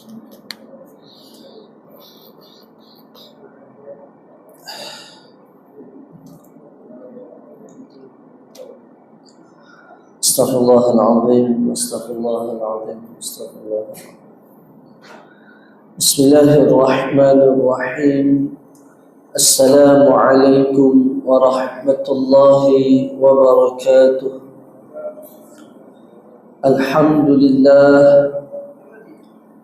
Astaghfirullahaladzim, astaghfirullahaladzim, astaghfirullah. Bismillahirrahmanirrahim. Assalamualaikum warahmatullahi wabarakatuh. Alhamdulillah,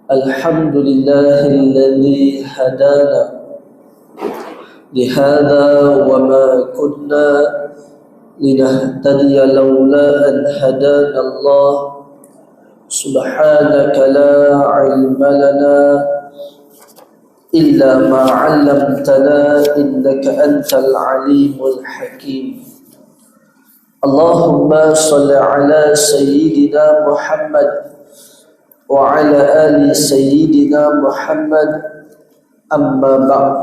alhamdulillahilladzi hadana lihada wa ma kunna لنهتدي لولا أن هدانا الله سبحانك لا علم لنا إلا ما علمتنا إنك أنت العليم الحكيم اللهم صل على سيدنا محمد وعلى آل سيدنا محمد أما بعد.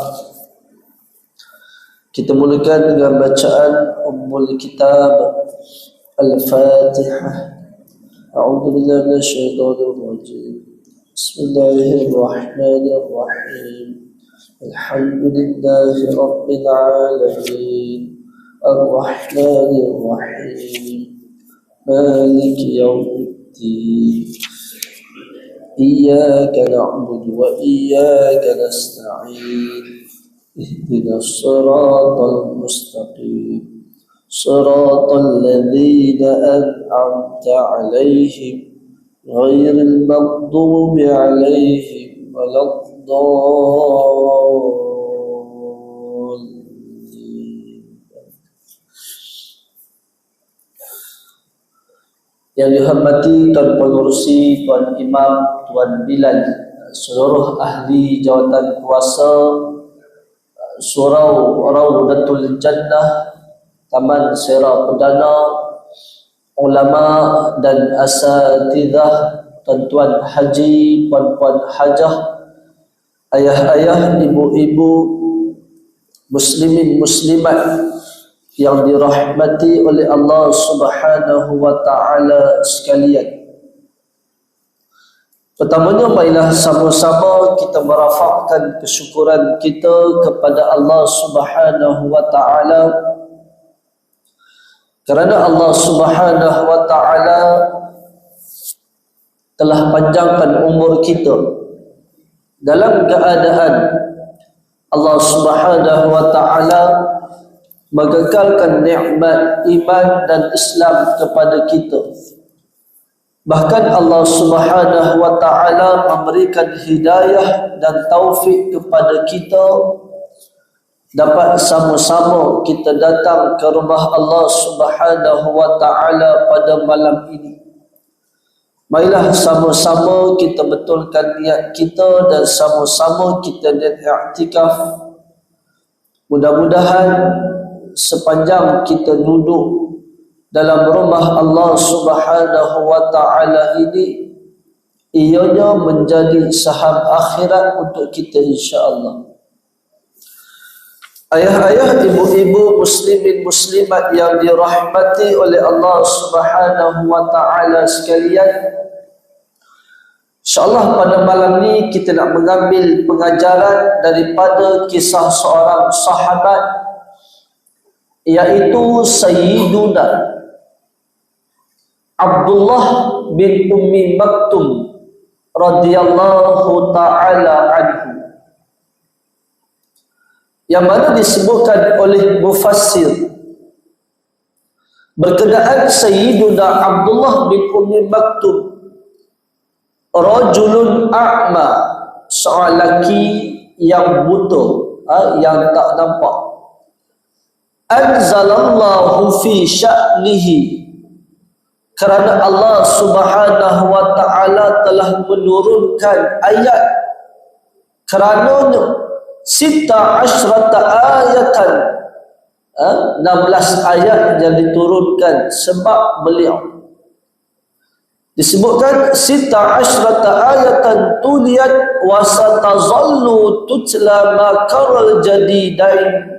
Kita mulakan dengan bacaan Ummul Kitab Al-Fatihah. A'udzu billahi minasyaitonir rajim. Bismillahirrahmanirrahim. Alhamdulillahi rabbil alamin. Ar-Rahmanir Rahim. Maliki yaumiddin. Iyyaka na'budu wa iyyaka nasta'in. اهدنا الصراط المستقيم صراط الذين أنعمت عليهم غير المغضوب عليهم ولا الضالين. Yang dihormati Tuan Pengurusi, Tuan Imam, Tuan Bilal, seluruh ahli jawatan kuasa Surau Raudatul Jannah, Taman Sera Perdana, ulama dan asatidzah, tuan-tuan haji, puan-puan hajah, ayah-ayah, ibu-ibu, muslimin muslimat yang dirahmati oleh Allah Subhanahu wa taala sekalian. Pertamanya, marilah sama-sama kita merafakkan kesyukuran kita kepada Allah Subhanahu wa taala kerana Allah Subhanahu wa taala telah panjangkan umur kita dalam keadaan Allah Subhanahu wa taala mengekalkan nikmat iman dan Islam kepada kita. Bahkan Allah Subhanahu wa taala memberikan hidayah dan taufik kepada kita dapat sama-sama kita datang ke rumah Allah Subhanahu wa taala pada malam ini. Marilah sama-sama kita betulkan niat kita dan sama-sama kita niat i'tikaf. Mudah-mudahan sepanjang kita duduk dalam rumah Allah Subhanahu wa taala ini, ianya menjadi saham akhirat untuk kita insya-Allah. Ayah-ayah, ibu-ibu, muslimin muslimat yang dirahmati oleh Allah Subhanahu wa taala sekalian, insya-Allah pada malam ini kita nak mengambil pengajaran daripada kisah seorang sahabat, iaitu Sayyiduna Abdullah bin Ummi Maktum radhiyallahu taala anhu, yang mana disebutkan oleh mufassir berkenaan Sayyiduna Abdullah bin Ummi Maktum, rajulun a'ma, seorang lelaki yang buta, yang tak nampak. Anzalallahu fi sya'nihi, kerana Allah Subhanahu wa taala telah menurunkan ayat kerananya 16 ayatan, 16 ayat yang diturunkan sebab beliau. Disebutkan 16 ayatan tuliyat wa satazallu tutla ma karal jadidan,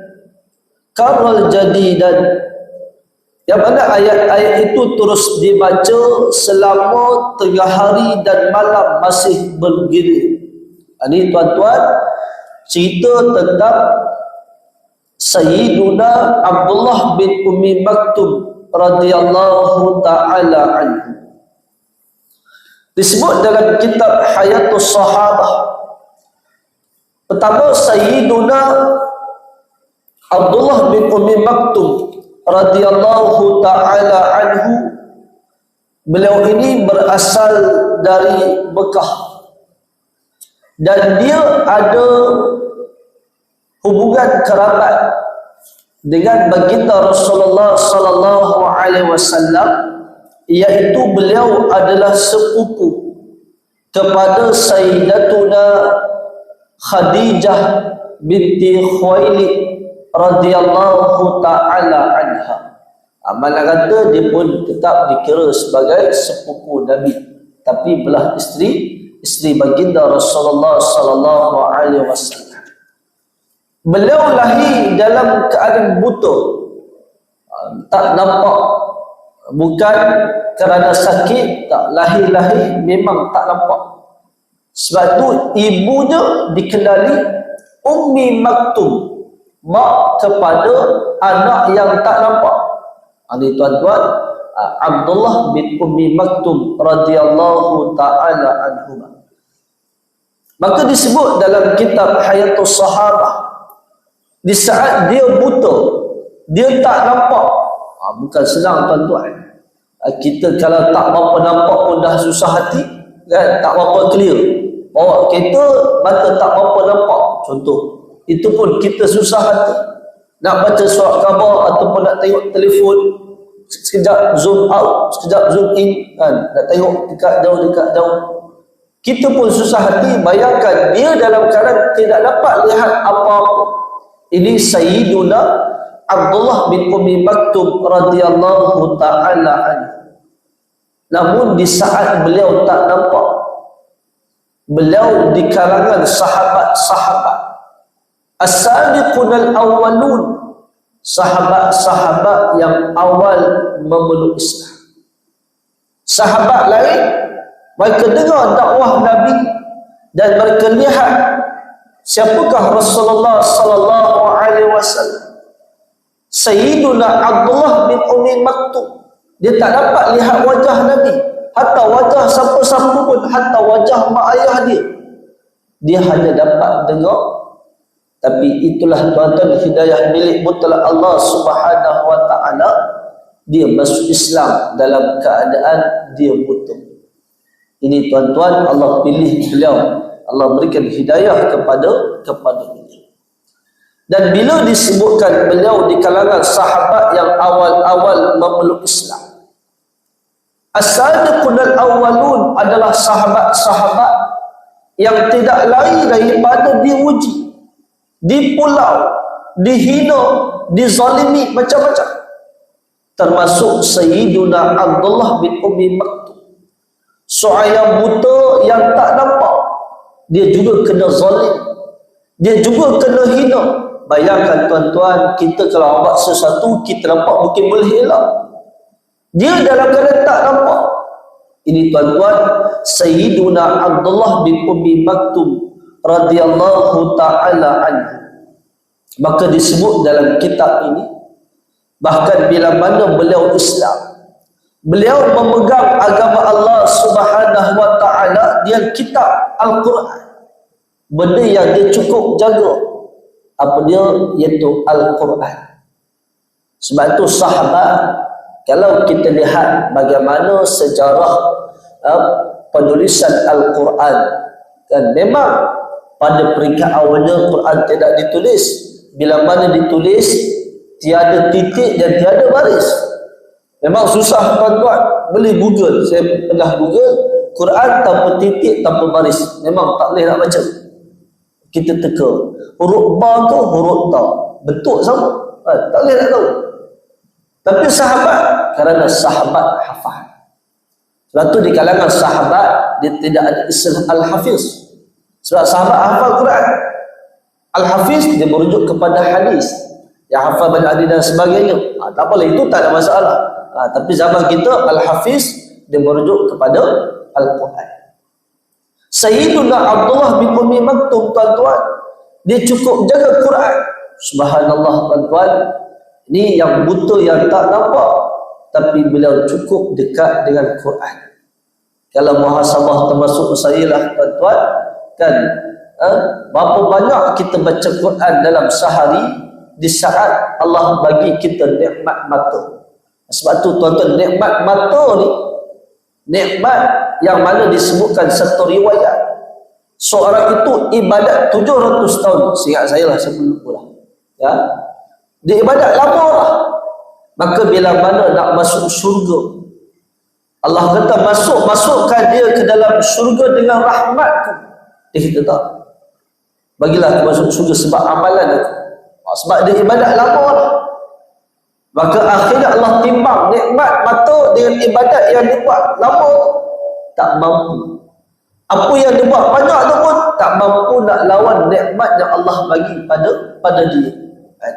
yang mana ayat-ayat itu terus dibaca selama tengah hari dan malam masih bergilir. Ini tuan-tuan, cerita tentang Sayyiduna Abdullah bin Ummi Maktum radhiyallahu ta'ala anhu. Disebut dalam kitab Hayatus Sahabah. Pertama, Sayyiduna Abdullah bin Ummi Maktum radhiyallahu ta'ala anhu, beliau ini berasal dari Mekah dan dia ada hubungan kerabat dengan baginda Rasulullah sallallahu alaihi wasallam, iaitu beliau adalah sepupu kepada Sayyidatuna Khadijah binti Khuwailid radhiyallahu ta'ala anha. Malah kata dia pun tetap dikira sebagai sepupu Nabi, tapi belah isteri baginda Rasulullah sallallahu alaihi wasallam. Beliau lahir dalam keadaan buta, tak nampak, bukan kerana sakit, tak, lahir memang tak nampak. Sebab tu ibunya dikenali Ummi Maktum, mak kepada anak yang tak nampak. Ini tuan-tuan, Abdullah bin Ummi Maktum radhiyallahu ta'ala anhu. Maka disebut dalam kitab Hayatus Sahabah, di saat dia buta, dia tak nampak. Bukan senang tuan-tuan. Kita kalau tak berapa nampak pun dah susah hati, kan? Tak berapa clear. Bawa kereta, mata tak berapa nampak, contoh. Itu pun kita susah hati. Nak baca surat khabar ataupun nak tengok telefon, sekejap zoom out, sekejap zoom in, kan? Nak tengok dekat jauh. Kita pun susah hati. Bayangkan dia dalam keadaan tidak dapat lihat apa-apa. Ini Sayyiduna Abdullah bin Ummi Maktum radhiyallahu ta'ala anhu. Namun di saat beliau tak nampak, beliau di kalangan sahabat-sahabat as-sabiqun al-awwalun, sahabat-sahabat yang awal memeluk Islam. Sahabat lain, mereka dengar dakwah Nabi dan mereka lihat siapakah Rasulullah sallallahu alaihi wasallam. Sayyiduna Abdullah bin Ummi Maktum, dia tak dapat lihat wajah Nabi, hatta wajah siapa-siapa pun, hatta wajah mak ayah dia hanya dapat dengar. Tapi itulah tuan-tuan, hidayah milik mutlak Allah Subhanahu wa ta'ala. Dia masuk Islam dalam keadaan dia buta. Ini tuan-tuan, Allah pilih beliau, Allah berikan hidayah kepada beliau. Dan bila disebutkan beliau di kalangan sahabat yang awal-awal memeluk Islam, as-sadiqun al-awwalun adalah sahabat-sahabat yang tidak lain daripada diuji, dipulau, dihina, dizalimi macam-macam. Termasuk Sayyiduna Abdullah bin Ummi Maktum, seorang buta yang tak nampak, dia juga kena zalim, dia juga kena hina. Bayangkan tuan-tuan, kita kalau buat sesuatu kita nampak mungkin boleh elak, dia dalam keadaan tak nampak. Ini tuan-tuan, Sayyiduna Abdullah bin Ummi Maktum radhiyallahu ta'ala anhu. Maka disebut dalam kitab ini, bahkan bila mana beliau Islam, beliau memegang agama Allah Subhanahu wa ta'ala, dia kitab Al-Quran. Benda yang dia cukup jaga, apa dia? Iaitu Al-Quran. Sebab itu sahabat, kalau kita lihat bagaimana sejarah penulisan Al-Quran, dan memang pada peringkat awalnya Quran tidak ditulis. Bila mana ditulis, tiada titik dan tiada baris. Memang susah tuan-tuan. Boleh Google, saya pernah Google Quran tanpa titik, tanpa baris, memang tak boleh nak baca. Kita teka huruf ba tu huruf ta, bentuk sama, tak boleh nak tahu. Tapi sahabat, kerana sahabat hafal. Sebab tu di kalangan sahabat dia tidak ada istilah al-hafiz. Sebab sahabat hafal Quran. Al-hafiz dia merujuk kepada hadis. yang hafal banyak hadis dan sebagainya. Tak apalah, itu tak ada masalah. Tapi zaman kita Al-Hafiz dia merujuk kepada Al-Quran. Sayyiduna Abdullah bin Ummi Maktum, tuan-tuan, dia cukup jaga Quran. Subhanallah, tuan-tuan. Ini yang buta, yang tak nampak, tapi beliau cukup dekat dengan Quran. Kalau muhasabah termasuk saya lah, tuan-tuan, kan, berapa banyak kita baca Quran dalam sehari di saat Allah bagi kita nikmat mata. Sebab tu tuan-tuan, nikmat mata ni nikmat yang mana disebutkan satu riwayat seorang itu ibadat 700 tahun, seingat saya lah, saya lupa lah ya, dia ibadat lama lah. Maka bila mana nak masuk syurga, Allah kata masukkan dia ke dalam syurga dengan rahmatku. Dia kata tak, bagilah aku masuk syurga sebab amalan aku, sebab dia ibadat lama lah. Maka akhirnya Allah timbang nikmat mata dengan ibadat yang dibuat lama, tak mampu. Apa yang dibuat banyak tu pun tak mampu nak lawan nikmat yang Allah bagi pada dia.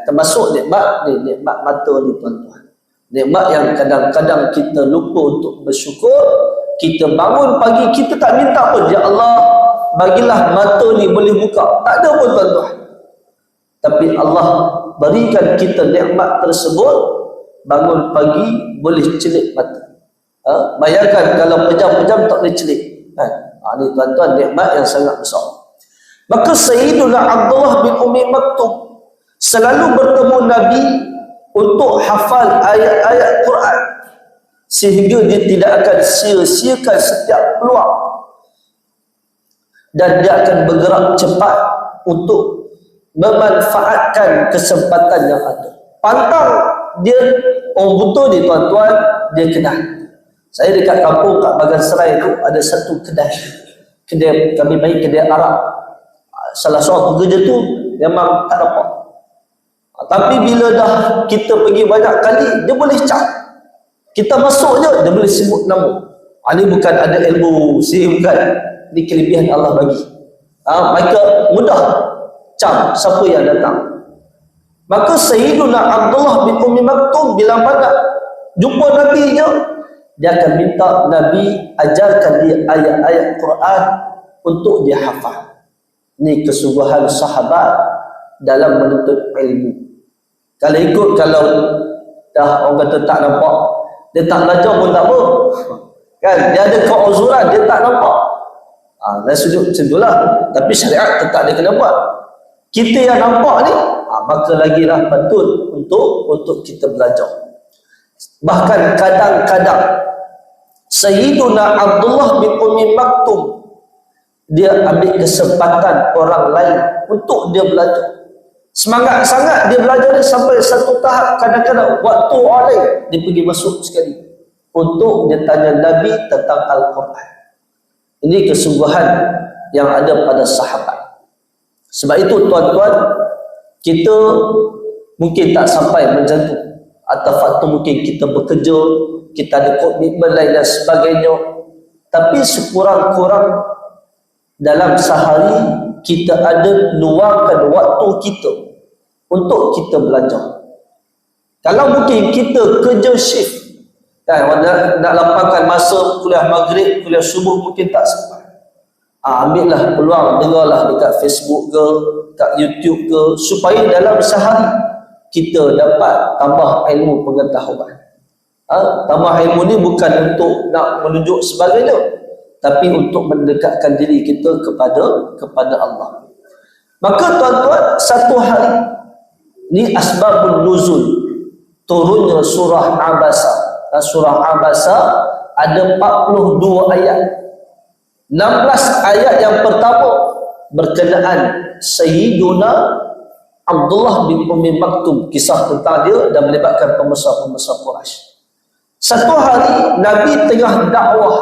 Termasuk nikmat mata ni, tuan-tuan. Nikmat yang kadang-kadang kita lupa untuk bersyukur. Kita bangun pagi, kita tak minta pun, ya Allah bagilah mata ni boleh buka, tak ada pun, tuan-tuan. Tapi Allah berikan kita nikmat tersebut, bangun pagi boleh celik mata. Bayangkan kalau pejam-pejam tak boleh celik. Ini tuan-tuan nikmat yang sangat besar. Maka Sayyiduna Abdullah bin Ummi Maktum selalu bertemu Nabi untuk hafal ayat-ayat Quran, sehingga dia tidak akan sia-siakan setiap peluang, dan dia akan bergerak cepat untuk memanfaatkan kesempatan yang ada. Pantang dia, orang buta ni, tuan-tuan, dia kenal. Saya dekat kampung kat Bagan Serai tu ada satu kedai kami baik, kedai Arab. Salah seorang pekerja tu memang tak dapat. Tapi bila dah kita pergi banyak kali, dia boleh cap. Kita masuk je, dia boleh sebut nama. Ini bukan ada ilmu sihir, bukan. Ini kelebihan Allah bagi. Mereka mudah cam siapa yang datang. Maka Sayyiduna Abdullah bin Ummi Maktum bila mana jumpa Nabi nya, dia akan minta Nabi ajarkan dia ayat-ayat Quran untuk dia hafal. Ini kesungguhan sahabat dalam menuntut ilmu. Kalau dah orang kata tak nampak, dia tak belajar pun tak apa, kan, dia ada keuzuran, dia tak nampak, dan sudut macam itulah. Tapi syariat tetap dia kena buat. Kita yang nampak ni, maka lagilah patut untuk kita belajar. Bahkan kadang-kadang Sayyiduna Abdullah bin Ummi Maktum dia ambil kesempatan orang lain untuk dia belajar. Semangat sangat dia belajar ni, sampai satu tahap kadang-kadang waktu oleh dia pergi masuk sekali untuk dia tanya Nabi tentang Al-Quran. Ini kesungguhan yang ada pada sahabat. Sebab itu, tuan-tuan, kita mungkin tak sampai macam tu, atau faktor mungkin kita bekerja, kita ada komitmen lain dan sebagainya, tapi sekurang-kurang dalam sehari kita ada luangkan waktu kita untuk kita belajar. Kalau mungkin kita kerja shift, kan, nak lapangkan masa kuliah maghrib, kuliah subuh mungkin tak sempat, ambillah peluang, dengarlah dekat Facebook ke, kat YouTube ke, supaya dalam sehari kita dapat tambah ilmu pengetahuan. Tambah ilmu ni bukan untuk nak menunjuk sebagainya, tapi untuk mendekatkan diri kita kepada Allah. Maka tuan-tuan, satu hari ni asbabun nuzul turunnya surah Abasa. Surah Abasa ada 42 ayat. 16 ayat yang pertama berkenaan Sayyiduna Abdullah bin Ummi Maktum, kisah tentang dia dan melibatkan pembesar-pembesar Quraisy. Satu hari Nabi tengah dakwah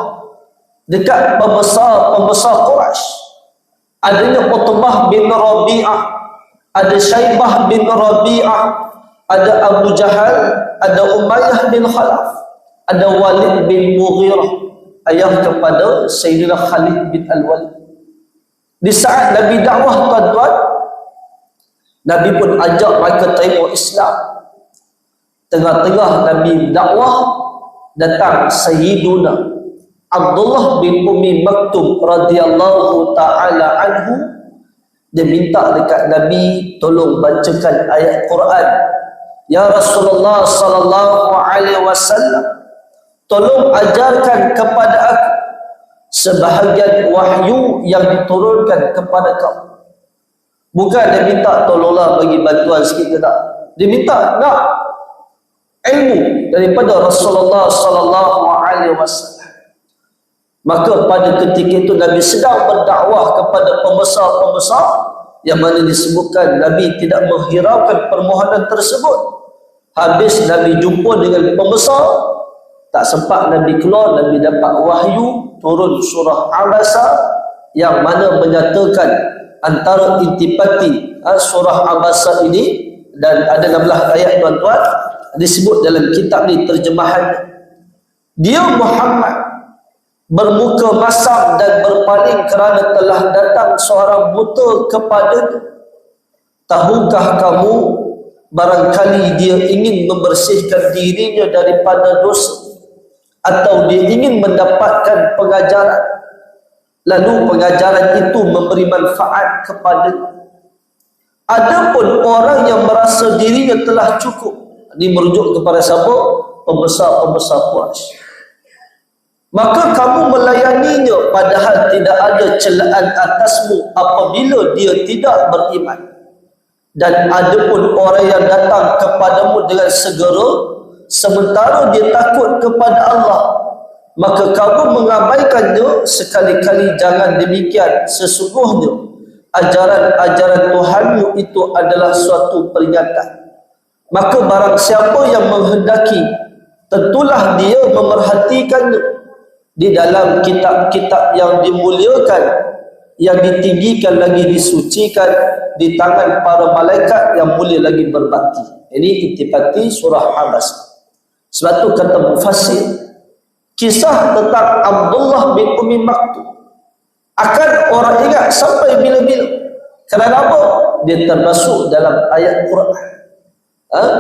dekat pembesar-pembesar Quraisy. Adanya Utbah bin Rabi'ah, ada Syaibah bin Rabi'ah, ada Abu Jahal, ada Umayyah bin Khalaf, ada Walid bin Mughirah, ayah kepada Sayyidina Khalid bin Al-Walid. Di saat Nabi dakwah, tuan-tuan, Nabi pun ajak mereka terima Islam. Tengah-tengah Nabi dakwah, datang Sayyiduna Abdullah bin Ummi Maktum radhiyallahu ta'ala anhu. Dia minta dekat Nabi, tolong bacakan ayat Quran. Ya Rasulullah sallallahu alaihi wasallam, tolong ajarkan kepada aku sebahagian wahyu yang diturunkan kepada kamu. Bukan dia minta tolonglah bagi bantuan sikit ke tak. Dia minta nak ilmu daripada Rasulullah sallallahu alaihi wasallam. Maka pada ketika itu Nabi sedang berdakwah kepada pembesar-pembesar, yang mana disebutkan Nabi tidak menghiraukan permohonan tersebut. Habis Nabi jumpa dengan pembesar, tak sempat Nabi keluar, Nabi dapat wahyu turun surah Abasa yang mana menyatakan antara intipati surah Abasa ini, dan ada 16 ayat tuan-tuan disebut dalam kitab ni terjemahan. Dia Muhammad bermuka masam dan berpaling kerana telah datang seorang buta kepadanya. Tahukah kamu, barangkali dia ingin membersihkan dirinya daripada dosa, atau dia ingin mendapatkan pengajaran, lalu pengajaran itu memberi manfaat kepadanya. Adapun orang yang merasa dirinya telah cukup, ini merujuk kepada siapa? Pembesar-pembesar Quraisy. Maka kamu melayaninya padahal tidak ada celaan atasmu apabila dia tidak beriman. Dan adapun orang yang datang kepadamu dengan segera sementara dia takut kepada Allah, maka kamu mengabaikannya. Sekali-kali jangan demikian. Sesungguhnya ajaran-ajaran Tuhanmu itu adalah suatu peringatan. Maka barang siapa yang menghendaki, tentulah dia memerhatikannya di dalam kitab-kitab yang dimuliakan, yang ditinggikan lagi disucikan di tangan para malaikat yang mulia lagi berbakti. Ini intipati surah Abasa. Sebab tu kata mufassir, kisah tentang Abdullah bin Ummi Maktum akan orang ingat sampai bila-bila. Kerana apa? Dia termasuk dalam ayat Quran.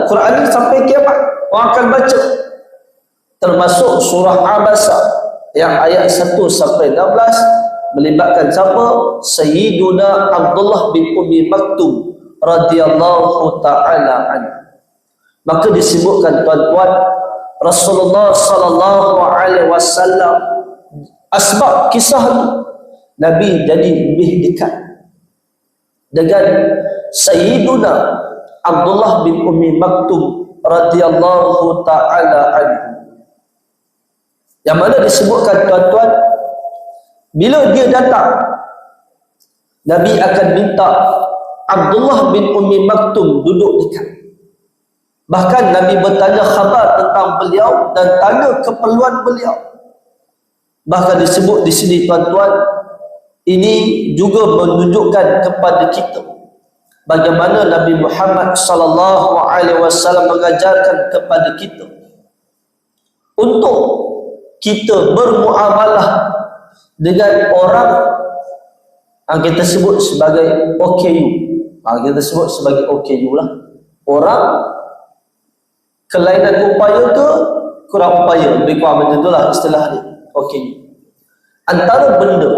Quran ini sampai kiamat orang akan baca. Termasuk surah Abasa yang ayat 1 sampai 16 melibatkan siapa? Sayyiduna Abdullah bin Ummi Maktum radhiyallahu ta'ala anhu. Maka disebutkan tuan-tuan, Rasulullah sallallahu alaihi wasallam, asbab kisah itu Nabi jadi lebih dekat dengan Sayyiduna Abdullah bin Ummi Maktum radhiyallahu ta'ala anhu. Yang mana disebutkan tuan-tuan, bila dia datang, Nabi akan minta Abdullah bin Ummi Maktum duduk dekat. Bahkan Nabi bertanya khabar tentang beliau dan tanya keperluan beliau. Bahkan disebut di sini tuan-tuan, ini juga menunjukkan kepada kita bagaimana Nabi Muhammad sallallahu alaihi wasallam mengajarkan kepada kita untuk kita bermuamalah dengan orang yang kita sebut sebagai OKU. Kita sebut sebagai OKU lah. Orang kelainan upaya ke kurang upaya, lebih kurang macam itulah istilah dia, OKU. Antara benda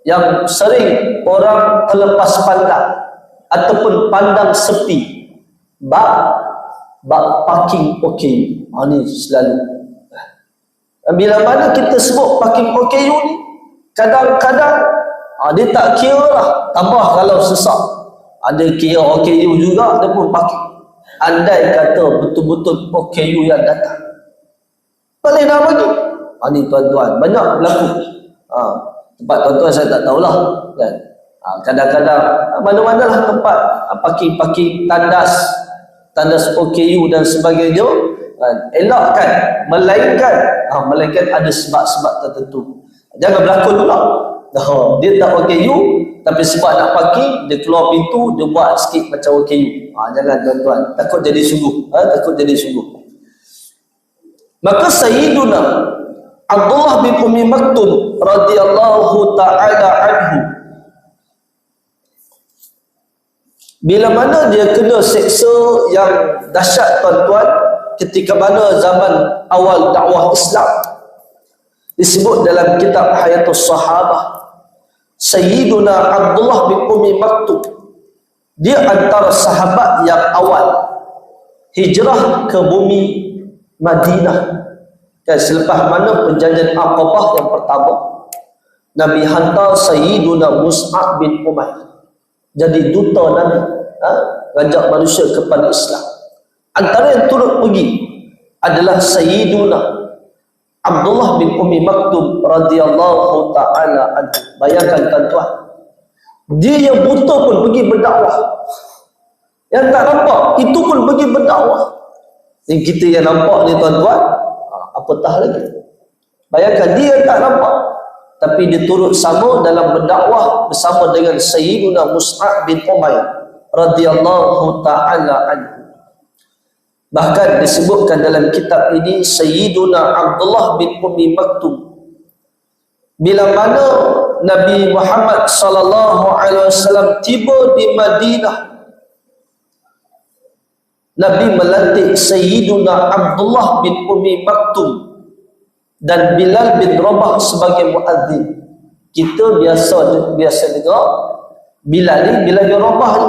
yang sering orang terlepas pandang ataupun pandang sepi, bab parking OKU. Ini selalu. Bila mana kita sebut parking OKU ni, kadang-kadang dia tak kira lah. Tambah kalau sesak, ada kira OKU juga, dia pun parking. Andai kata betul-betul OKU yang datang, boleh nak bagi. Ni tuan-tuan, banyak berlaku. Tempat tuan-tuan saya tak tahulah kan. Kadang-kadang mana-mana lah tempat parking tandas OKU dan sebagainya, elakkan, melainkan ada sebab-sebab tertentu. Jangan berlaku pula dia tak OKU tapi sebab nak parking, dia keluar pintu, dia buat sikit macam OKU. Jangan tuan-tuan, takut jadi sungguh. Maka Sayyiduna Abdullah bin Ummi Maktum radhiyallahu ta'ala anhu Bila mana dia kena seksa yang dahsyat tuan-tuan, ketika mana zaman awal dakwah Islam, disebut dalam kitab Hayatus Sahabah, Sayyiduna Abdullah bin Ummi Maktum, dia antara sahabat yang awal hijrah ke bumi Madinah. Dan selepas mana perjanjian Aqabah yang pertama, Nabi hantar Sayyiduna Mus'ab bin Umair jadi duta Nabi, ngajak manusia kepada Islam. Antara yang turut pergi adalah Sayyiduna Abdullah bin Ummi Maktum radhiyallahu ta'ala anhu. Bayangkan tuan-tuan, dia yang buta pun pergi berdakwah, yang tak nampak itu pun pergi berdakwah. Yang kita yang nampak ni tuan-tuan, apatah lagi. Bayangkan dia tak nampak, tapi dia turut sama dalam berdakwah bersama dengan Sayyiduna Mus'ab bin Umair radhiyallahu ta'ala anhu. Bahkan disebutkan dalam kitab ini, Sayyiduna Abdullah bin Ummi Maktum, bila mana Nabi Muhammad sallallahu alaihi wasallam tiba di Madinah, Nabi melantik Sayyiduna Abdullah bin Ummi Maktum dan Bilal bin Rabah sebagai muadzin. Kita biasa dengar Bilal bin Rabah ni.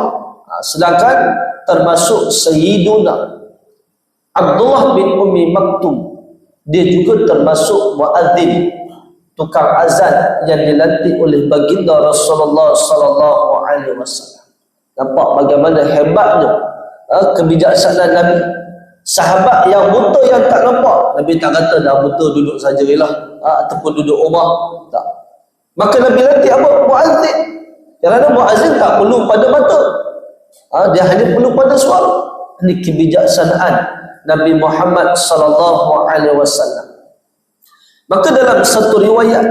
Sedangkan termasuk Sayyiduna Abdullah bin Ummi Maktum, dia juga termasuk muadzin, tukang azan yang dilantik oleh baginda Rasulullah sallallahu alaihi wasallam. Nampak bagaimana hebatnya kebijaksanaan Nabi. Sahabat yang buta yang tak nampak, Nabi tak kata dah buta duduk saja lah, ataupun duduk rumah, tak. Maka Nabi lantik apa? Muazzin. Kerana muazzin tak perlu pada mata, dia hanya perlu pada suara. Ini kebijaksanaan Nabi Muhammad sallallahu alaihi wasallam. Maka dalam satu riwayat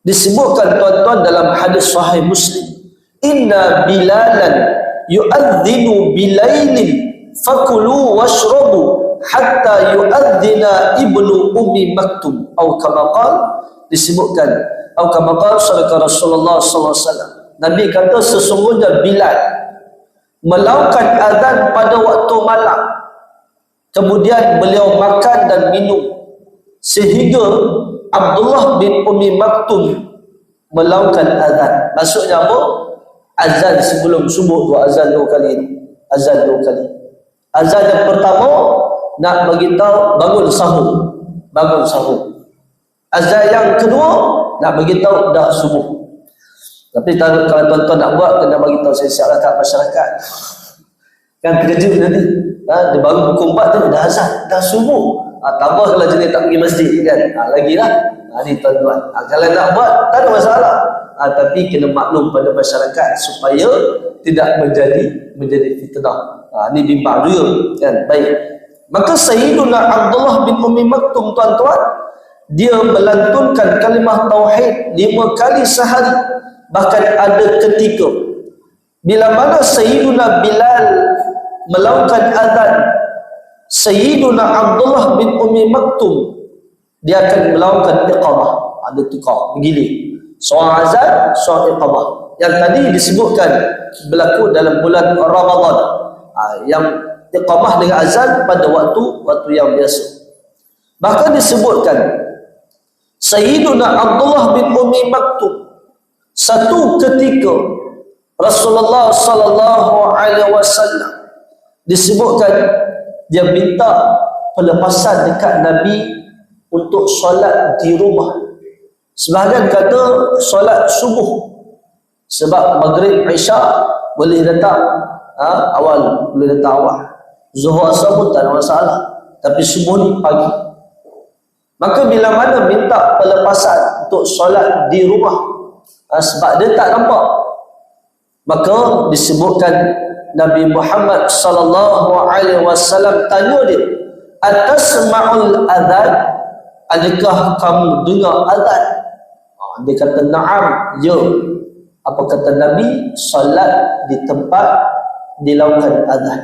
disebutkan tuan-tuan dalam hadis sahih Muslim, inna Bilalan yu'adzinu bilailin fakulu washrabu hatta yu'adzina ibnu Ummi Maktum, atau kama qala, disebutkan atau kama qala sallallahu Rasulullah sallallahu alaihi wasallam, Nabi kata sesungguhnya Bilal melakukan azan pada waktu malam, kemudian beliau makan dan minum sehingga Abdullah bin Ummi Maktum melakukan azan. Maksudnya apa? Azan sebelum subuh tu, azan 2 kali. Azan 2 kali. Azan yang pertama nak beritahu bangun sahur, bangun sahur. Azan yang kedua nak beritahu dah subuh. Tapi kalau tuan-tuan nak buat, kena beritahu siap-siap kat masyarakat. Kan terkejut nanti. Dia baru pukul 4 tu dah azan, dah subuh. Tambah kalau jenis tak pergi masjid kan, lagilah. Ni tuan-tuan, kalau nak buat tak ada masalah, tapi kena maklum pada masyarakat supaya tidak menjadi fitnah. Ni bimbang juga kan. Baik, maka Sayyiduna Abdullah bin Ummi Maktum tuan-tuan, dia melantunkan kalimah tauhid 5 kali sehari. Bahkan ada ketika bila mana Sayyiduna Bilal melakukan azan, Sayyiduna Abdullah bin Ummi Maktum dia akan melakukan iqamah. Ada tukar bergilir, soal azan, soal iqamah. Yang tadi disebutkan berlaku dalam bulan Ramadan, yang iqamah dengan azan pada waktu yang biasa. Bahkan disebutkan Sayyiduna Abdullah bin Ummi Maktum, satu ketika Rasulullah sallallahu alaihi wasallam disebutkan dia minta pelepasan dekat Nabi untuk solat di rumah. Sebahagian kata solat subuh, sebab maghrib isya boleh datang awal, boleh datang awal. Zuhur asar pun tak ada masalah, tapi subuh ni pagi. Maka bila mana minta pelepasan untuk solat di rumah, sebab dia tak nampak, maka disebutkan Nabi Muhammad sallallahu alaihi wasallam tanya dia, atasma'ul adzan, adakah kamu dengar azan? Dia kata na'am, ya. Apa kata Nabi? Salat di tempat dilakukan azan.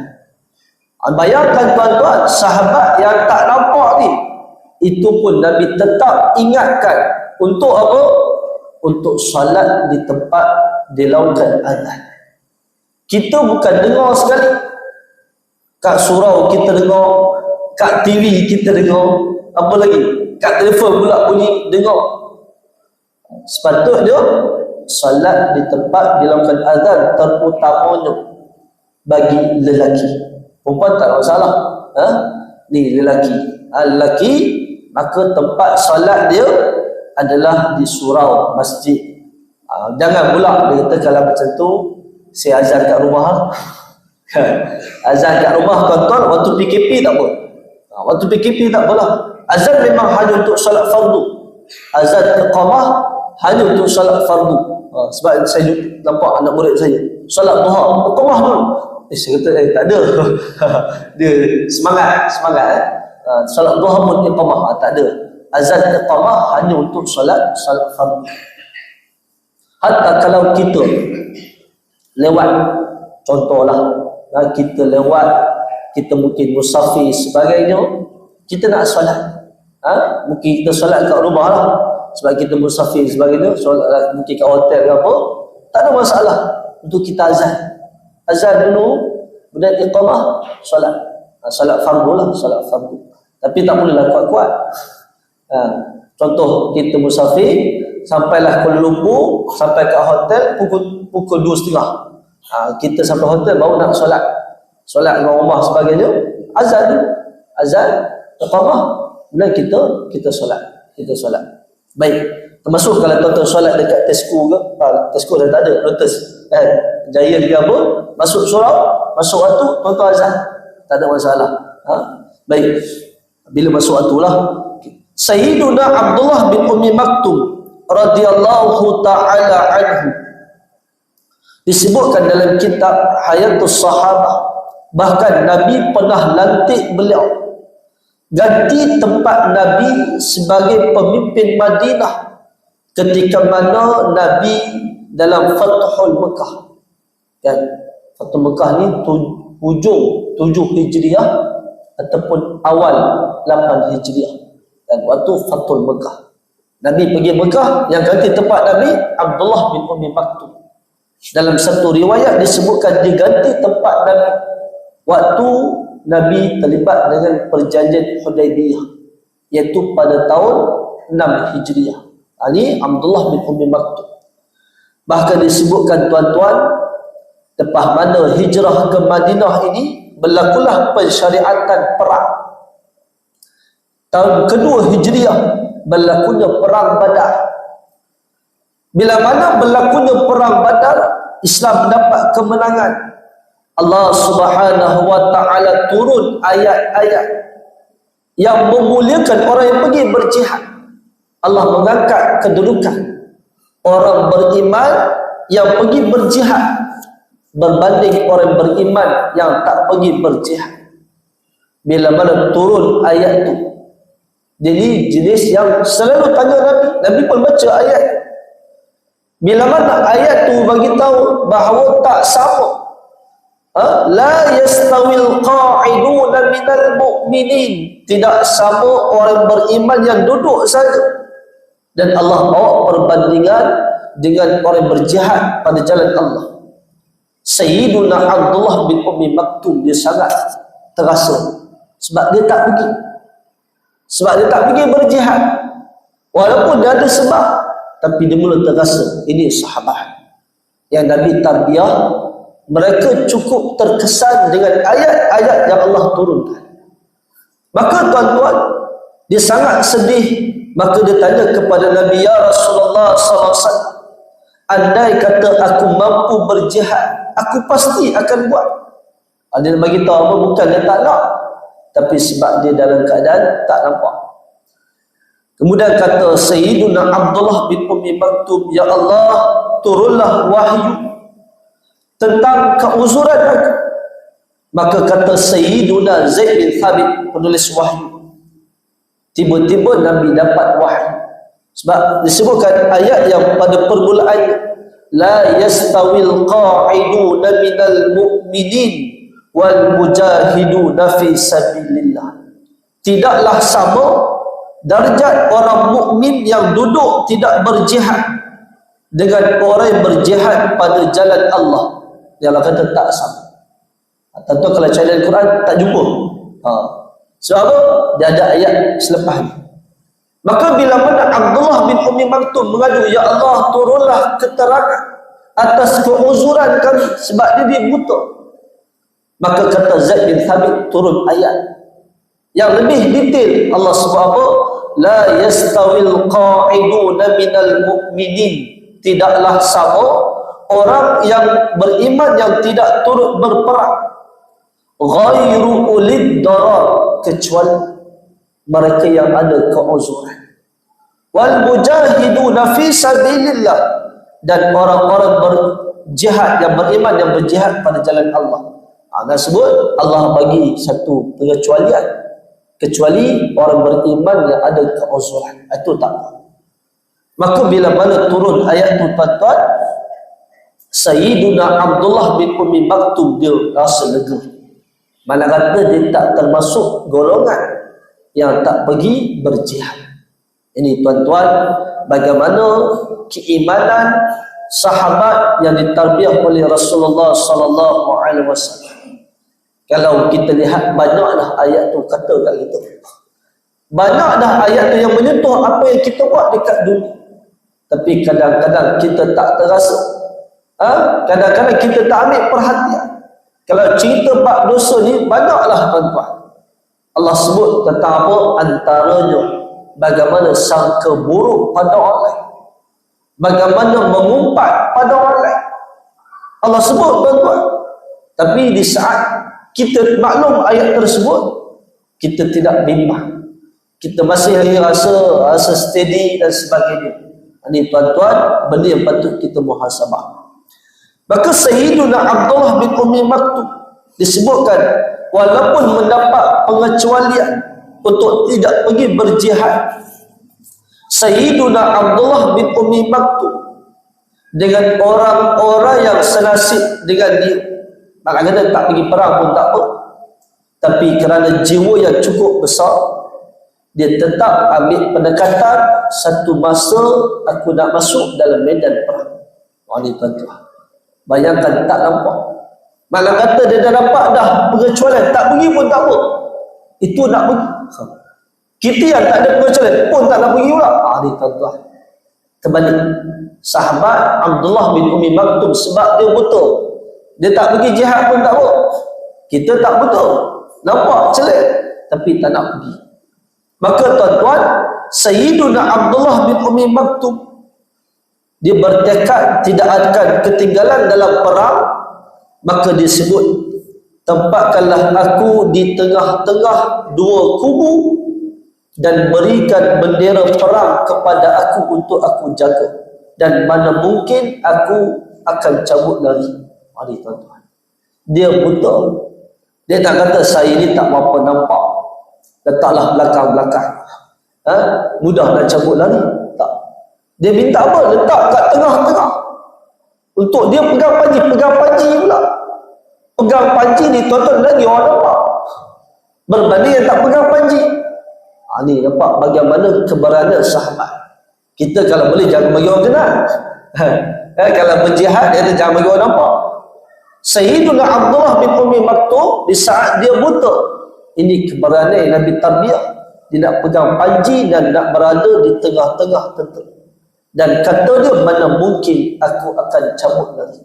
Bayangkan tuan-tuan, sahabat yang tak nampak ni, itu pun Nabi tetap ingatkan untuk apa? Untuk salat di tempat dilakukan azan. Kita bukan dengar sekali. Kat surau kita dengar, kat TV kita dengar, apa lagi? Kat telefon pula bunyi dengar. Sepatutnya salat di tempat dilakukan azan terutamanya bagi lelaki. Perempuan tak ada masalah. Ni lelaki. Lelaki, maka tempat salat dia adalah di surau masjid. Jangan pula dia kata kalau macam tu saya azan kat rumah. Azan kat rumah tuan-tuan waktu PKP tak apa. Waktu PKP tak apalah. Azan memang hanya untuk solat fardu. Azan iqamah hanya untuk solat fardu. Sebab saya nampak anak murid saya solat duha, iqamah dulu. Saya kata tak ada. Dia semangat. Solat duha pun iqamah, tak ada. Azan iqamah hanya untuk solat fardu. Hatta kalau kita lewat, contohlah kita lewat, kita mungkin musafir sebagainya, kita nak solat, mungkin kita solat kat rumah lah sebab kita musafir sebagainya, solat mungkin kat hotel ke apa, tak ada masalah untuk kita azan dulu, kemudian iqamah, solat fardu lah, solat fardu. Tapi tak bolehlah kuat-kuat. Contoh kita musafir, sampailah Kuala Lumpur, sampai kat hotel pukul 2.30. Kita sampai hotel baru nak solat dengan rumah sebagainya, azan iqamah, kemudian kita solat. Baik, termasuk kalau tuan-tuan solat dekat Tesco ke, Tesco dah tak ada, Lotus, Jaya ke apa, masuk surau, masuk waktu, tuan-tuan azan, tak ada masalah. Baik, bila masuk waktu lah. Sayyiduna Abdullah bin Ummi Maktum radhiyallahu ta'ala anhu, disebutkan dalam kitab Hayatus Sahabah, bahkan Nabi pernah lantik beliau ganti tempat Nabi sebagai pemimpin Madinah ketika mana Nabi dalam Fathul Mekah. Kan, Fathul Mekah ni hujung 7 Hijriah ataupun awal 8 Hijriah. Dan waktu Fathul Mekah, Nabi pergi Mekah, yang ganti tempat Nabi Abdullah bin Ummi Maktum. Dalam satu riwayat disebutkan diganti tempat Nabi waktu Nabi terlibat dengan perjanjian Hudaibiyah, iaitu pada tahun 6 Hijriah. Ini Abdullah bin Ummi Maktum. Bahkan disebutkan tuan-tuan, lepas mana hijrah ke Madinah ini berlakulah pensyariatan perang. Tahun kedua Hijriah berlakunya perang Badar. Bila mana berlakunya perang Badar, Islam mendapat kemenangan. Allah Subhanahu wa ta'ala turun ayat-ayat yang memuliakan orang yang pergi berjihad. Allah mengangkat kedudukan orang beriman yang pergi berjihad berbanding orang beriman yang tak pergi berjihad. Bila mana turun ayat itu, jadi jenis yang selalu tanya Nabi, Nabi pun baca ayat. Bila mana ayat tu bagi tahu bahawa tak sama. La yastawil qa'iduna minal mu'minin, tidak sama orang beriman yang duduk saja. Dan Allah bawa perbandingan dengan orang berjihad pada jalan Allah. Sayyiduna Abdullah bin Ummi Maktum, dia sangat terasa sebab dia tak pergi berjihad, walaupun dia ada sebab, tapi dia mula terasa ini sahabat yang Nabi tarbiyah. Mereka cukup terkesan dengan ayat-ayat yang Allah turunkan. Maka tuan-tuan, dia sangat sedih. Maka dia tanya kepada Nabi, ya Rasulullah SAW, andai kata aku mampu berjihad, aku pasti akan buat. Dia bagi tahu apa, bukan dia tak nak, tapi sebab dia dalam keadaan tak nampak. Kemudian kata Sayyiduna Abdullah bin Ummi Maktum, ya Allah, turunlah wahyu tentang keuzuran aku. Maka kata Sayyiduna Zaid bin Thabit, penulis wahyu, tiba-tiba Nabi dapat wahyu. Sebab disebutkan ayat yang pada permulaan, la yastawil qa'iduna minal mu'minin wal mujahiduna fi sabilillah. Tidaklah sama darjat orang mukmin yang duduk tidak berjihad dengan orang yang berjihad pada jalan Allah. Yang Allah kata tak sama. Tentu kalau cari dalam Quran tak jumpa. Sebab apa? Dia ada ayat selepas ni. Maka bila mana Abdullah bin Ummi Maktum mengadu, ya Allah turunlah keterangan atas keuzuran kami sebab dia buta. Maka kata Zaid bin Thabit, turun ayat yang lebih detail. Allah sebut apa? La yastawil qa'iduna minal mu'minin, tidaklah sama orang yang beriman yang tidak turut berperang, ghairu ulid darar, kecuali mereka yang ada keuzuran, wal mujahiduna fi sabilillah, dan orang-orang berjihad yang beriman yang berjihad pada jalan Allah. Dan sebut Allah bagi satu pengecualian, kecuali orang beriman yang ada keuzuran, itu tak apa. Maka bila mana turun ayat tu tuan-tuan, Sayyiduna Abdullah bin Ummi Maktum dia rasa lega. Mana kata dia tak termasuk golongan yang tak pergi berjihad. Ini tuan-tuan, bagaimana keimanan sahabat yang ditarbiah oleh Rasulullah sallallahu alaihi wasallam. Kalau kita lihat, banyaklah ayat tu kata kat kita. Banyak dah ayat tu yang menyentuh apa yang kita buat dekat dunia. Tapi kadang-kadang kita tak terasa. Kadang-kadang kita tak ambil perhatian. Kalau cerita bab dosa ni, banyaklah tuan-tuan. Allah sebut tentang apa? Antaranya bagaimana sangka buruk pada orang lain, bagaimana mengumpat pada orang lain. Allah sebut tuan-tuan. Tapi di saat kita maklum ayat tersebut, kita tidak bimbang, kita masih rasa steady dan sebagainya. Ini tuan-tuan, benda yang patut kita muhasabah. Maka Sayyiduna Abdullah bin Ummi Maktum disebutkan, walaupun mendapat pengecualian untuk tidak pergi berjihad, Sayyiduna Abdullah bin Ummi Maktum dengan orang-orang yang senasib dengan dia, maknanya tak pergi perang pun tak apa, tapi kerana jiwa yang cukup besar, dia tetap ambil pendekatan, satu masa aku nak masuk dalam medan perang. Ini tuan-tuan, bayangkan, tak nampak. Malah kata dia dah dapat dah pengecualian, tak pergi pun tak apa. Itu nak pergi. Kita yang tak ada pengecualian pun tak nak pergi pula. Ini tuan-tuan, terbalik. Sahabat Abdullah bin Ummi Maktum, sebab dia betul, dia tak pergi jihad pun tak apa. Kita tak betul, nampak celik, tapi tak nak pergi. Maka tuan-tuan, Sayyiduna Abdullah bin Ummi Maktum, dia bertekad tidak akan ketinggalan dalam perang. Maka dia sebut, tempatkanlah aku di tengah-tengah dua kubu dan berikan bendera perang kepada aku untuk aku jaga, dan mana mungkin aku akan cabut lari. Ini tuan-tuan, dia buta. Dia tak kata saya ni tak apa nampak, letaklah belakang-belakang, mudah nak cabut lari. Tak. Dia minta apa? Letak kat tengah-tengah. Untuk dia pegang panji pula. Pegang panji ni tuan-tuan lagi orang nampak, berbanding yang tak pegang panji. Ni nampak bagaimana keberanian sahabat. Kita kalau boleh jangan bagi orang kenal. Kalau berjihad, dia jangan bagi orang nampak. Sayyiduna Abdullah bin Ummi Maktum, di saat dia buta, ini keberanian Nabi tarbiyah. Dia nak pegang panji dan nak berada di tengah-tengah tentera. Dan kata dia, mana mungkin aku akan cabut lagi.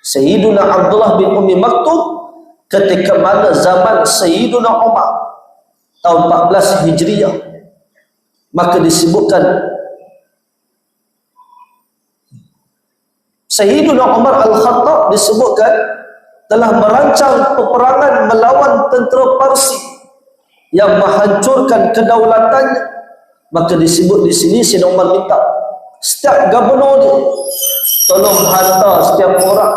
Sayyiduna Abdullah bin Ummi Maktum, ketika mana zaman Sayyiduna Umar tahun 14 Hijriah, maka disebutkan Sayyiduna Umar Al-Khattab disebutkan telah merancang peperangan melawan tentera Parsi yang menghancurkan kedaulatannya. Maka disebut di sini, Sayyidina Umar minta setiap gubernur dia tolong hantar setiap orang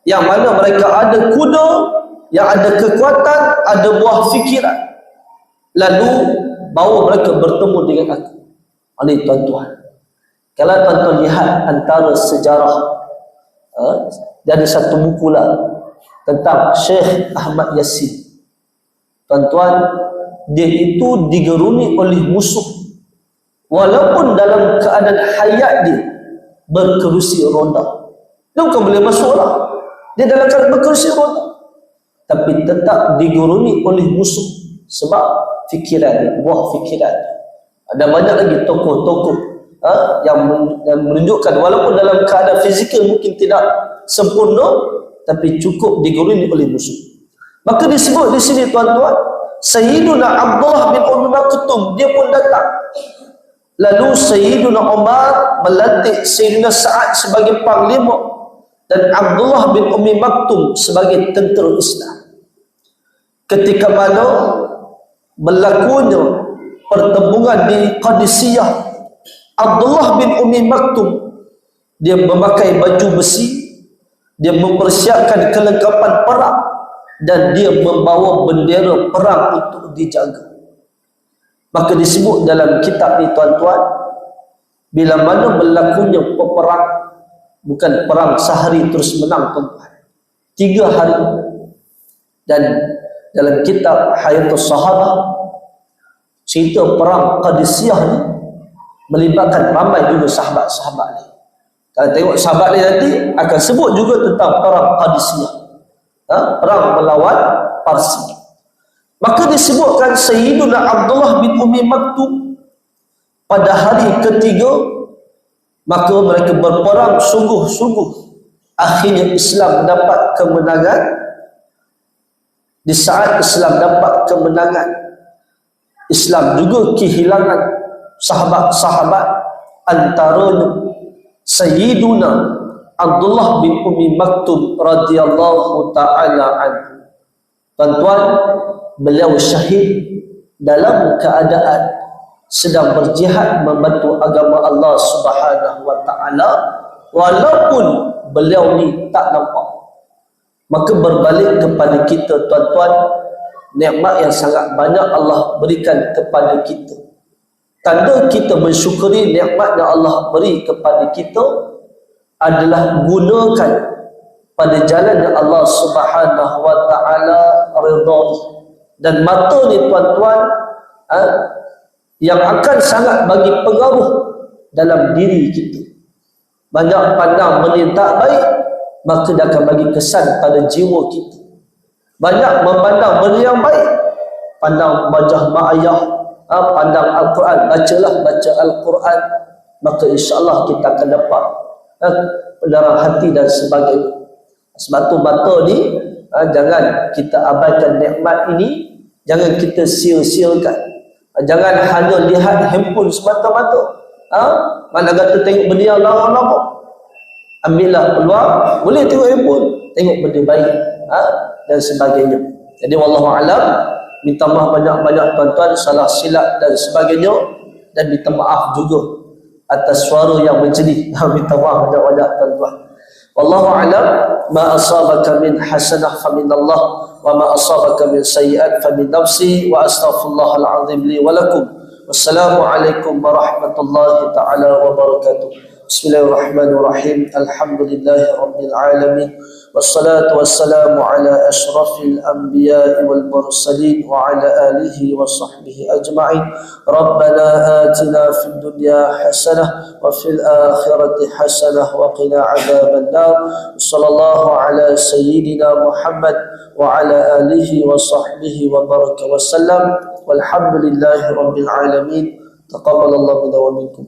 yang mana mereka ada kuda, yang ada kekuatan, ada buah fikiran, lalu bawa mereka bertemu dengan aku. Ini tuan-tuan, kalau tuan-tuan lihat antara sejarah, dia ada satu buku lah tentang Syekh Ahmad Yasin. Tuan-tuan, dia itu digeruni oleh musuh, walaupun dalam keadaan hayat dia berkerusi ronda. Dia bukan boleh masuk lah. Dia dalam keadaan berkursi roda, tapi tetap diguruni oleh musuh sebab fikiran, buah fikiran. Ada banyak lagi tokoh-tokoh yang menunjukkan walaupun dalam keadaan fizikal mungkin tidak sempurna, tapi cukup diguruni oleh musuh. Maka disebut di sini tuan-tuan, Sayyiduna Abdullah bin Ummi Maktum dia pun datang. Lalu Sayyiduna Umar melantik Sayyidina Sa'ad sebagai panglima dan Abdullah bin Ummi Maktum sebagai tentera Islam. Ketika mana berlakunya pertempuran di Qadisiyah, Abdullah bin Ummi Maktum dia memakai baju besi, dia mempersiapkan kelengkapan perang dan dia membawa bendera perang untuk dijaga. Maka disebut dalam kitab ni tuan-tuan, bila mana berlakunya peperang, bukan perang sehari terus menang tuan-tuan, 3 hari. Dan dalam kitab Hayatus Sahabah, cerita perang Qadisiyah ni melibatkan ramai juga sahabat-sahabat ni. Kalau tengok sahabat ni nanti akan sebut juga tentang perang Qadisiyah, perang melawan Parsi. Maka disebutkan Sayyiduna Abdullah bin Ummi Maktum pada hari ketiga, maka mereka berperang sungguh-sungguh. Akhirnya Islam dapat kemenangan. Di saat Islam dapat kemenangan, Islam juga kehilangan sahabat-sahabat, antaranya Sayyiduna Abdullah bin Ummi Maktum radhiyallahu ta'ala anhu. Tuan-tuan, beliau syahid dalam keadaan sedang berjihad membantu agama Allah Subhanahu wa ta'ala, walaupun beliau ni tak nampak. Maka berbalik kepada kita tuan-tuan, nikmat yang sangat banyak Allah berikan kepada kita. Tanda kita mensyukuri nikmat yang Allah beri kepada kita adalah gunakan pada jalan yang Allah Subhanahu wa ta'ala redha. Dan mata ni tuan-tuan yang akan sangat bagi pengaruh dalam diri kita. Banyak pandang benda yang tak baik, maka dia akan bagi kesan pada jiwa kita. Banyak memandang benda yang baik, pandang wajah mak ayah, pandang Al-Quran, baca Al-Quran, maka insya-Allah kita akan dapat pendarahan hati dan sebagainya. Sebab tu mata ni jangan kita abaikan nikmat ini, jangan kita sia-siakan. Jangan hanya lihat handphone semata-mata. Mana kata tengok benda yang lama-lama. Ambillah peluang, boleh tengok handphone, tengok benda baik dan sebagainya. Jadi wallahu alam, minta maaf banyak-banyak tuan-tuan salah silap dan sebagainya, dan minta maaf juga atas suara yang menjadi. Minta maaf banyak-banyak tuan-tuan. Wallahu a'lam. Ma asabaka min hasanah fa min Allah wa ma asabaka min sayyi'at fa min nafsi wa astaghfirullahal azim li wa lakum. Wassalamu alaikum warahmatullahi taala wabarakatuh. Bismillahirrahmanirrahim. Alhamdulillahi rabbil alamin. Wassalatu wassalamu ala asyrafil anbiya'i wal mursalin wa ala alihi wa sahbihi ajma'in. Rabbana atina fid dunya hasanah wa fil akhirati hasanah wa qina adzaban nar. Sallallahu ala sayyidina Muhammad wa ala alihi wa sahbihi wa baraka wa sallam. Walhamdulillahi rabbil alamin. Taqabbalallahu minna wa minkum.